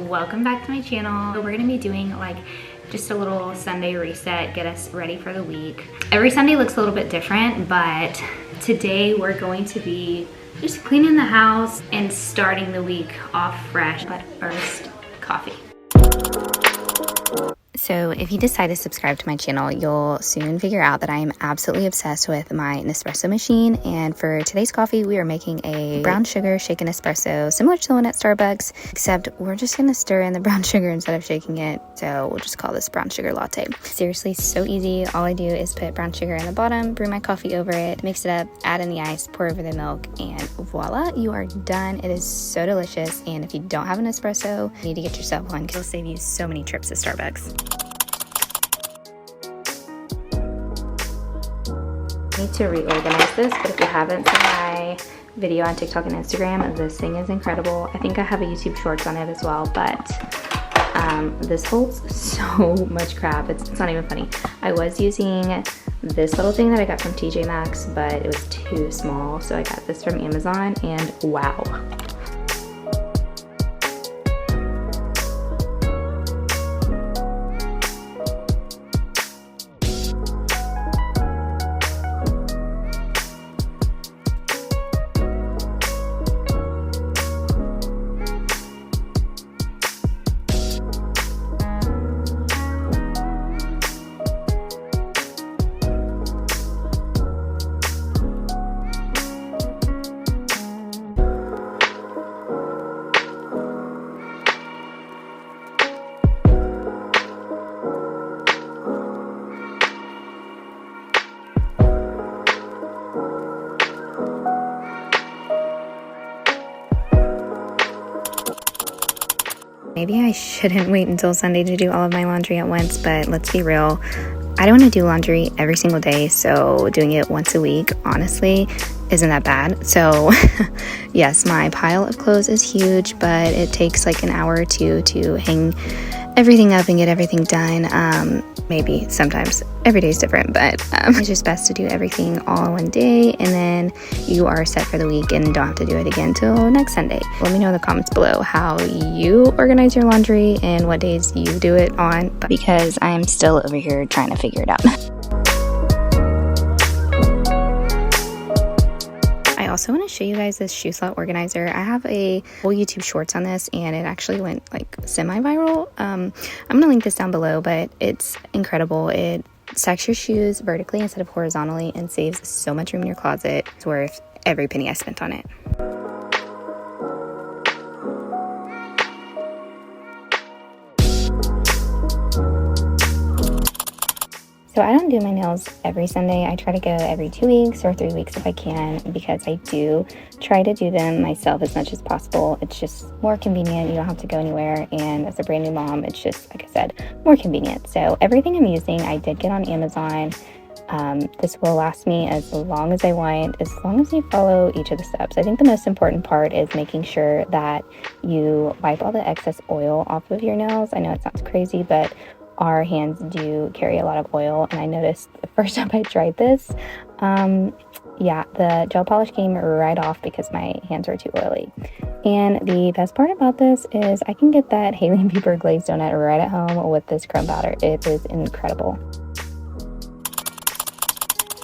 welcome back to my channel. We're gonna be doing like just a little Sunday reset, get us ready for the week. Every Sunday looks a little bit different, but today we're going to be just cleaning the house and starting the week off fresh. But first, coffee. So if you decide to subscribe to my channel, you'll soon figure out that I am absolutely obsessed with my Nespresso machine. And for today's coffee, we are making a brown sugar shaken espresso, similar to the one at Starbucks, except we're just gonna stir in the brown sugar instead of shaking it. So we'll just call this brown sugar latte. Seriously, so easy. All I do is put brown sugar in the bottom, brew my coffee over it, mix it up, add in the ice, pour over the milk, and voila, you are done. It is so delicious. And if you don't have an espresso, you need to get yourself one because it'll save you so many trips to Starbucks. Need to reorganize this, but if you haven't seen my video on TikTok and Instagram, this thing is incredible. I think I have a YouTube shorts on it as well, but this holds so much crap. It's not even funny. I was using this little thing that I got from TJ Maxx, but it was too small, so I got this from Amazon, and wow. Maybe I shouldn't wait until Sunday to do all of my laundry at once, but let's be real. I don't want to do laundry every single day, so doing it once a week, honestly, isn't that bad. So yes, my pile of clothes is huge, but it takes like an hour or two to hang everything up and get everything done. Maybe sometimes every day is different, but it's just best to do everything all in one day, and then you are set for the week and don't have to do it again till next Sunday. Let me know in the comments below how you organize your laundry and what days you do it on, because I'm still over here trying to figure it out. I also want to show you guys this shoe slot organizer. I have a whole YouTube shorts on this, and it actually went like semi-viral. I'm gonna link this down below, but it's incredible. It stacks your shoes vertically instead of horizontally and saves so much room in your closet. It's worth every penny I spent on it. So I don't do my nails every Sunday. I try to go every 2 weeks or 3 weeks if I can, because I do try to do them myself as much as possible. It's just more convenient. You don't have to go anywhere. And as a brand new mom, it's just, like I said, more convenient. So everything I'm using, I did get on Amazon. This will last me as long as I want, as long as you follow each of the steps. I think the most important part is making sure that you wipe all the excess oil off of your nails. I know it sounds crazy, but our hands do carry a lot of oil, and I noticed the first time I tried this, yeah, the gel polish came right off because my hands were too oily. And the best part about this is I can get that Haley & Bieber glazed donut right at home with this crumb powder. It is incredible.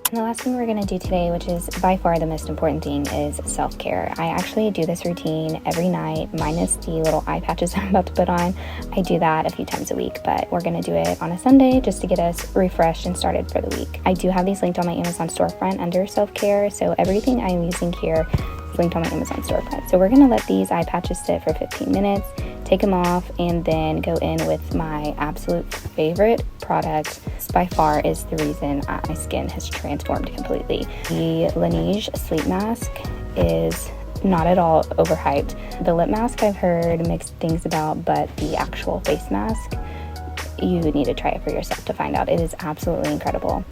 And the last thing we're going to do today, which is by far the most important thing, is self-care. I actually do this routine every night, minus the little eye patches I'm about to put on. I do that a few times a week, but we're going to do it on a Sunday just to get us refreshed and started for the week. I do have these linked on my Amazon storefront under self-care, so everything I'm using here is linked on my Amazon storefront. So we're going to let these eye patches sit for 15 minutes, take them off, and then go in with my absolute favorite product. This by far is the reason my skin has transformed completely. The Laneige sleep mask is not at all overhyped. The lip mask I've heard mixed things about, but the actual face mask, you need to try it for yourself to find out. It is absolutely incredible.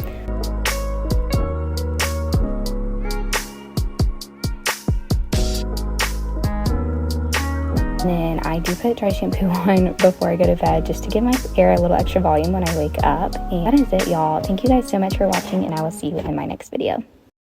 And then I do put dry shampoo on before I go to bed just to give my hair a little extra volume when I wake up. And that is it, y'all. Thank you guys so much for watching, and I will see you in my next video.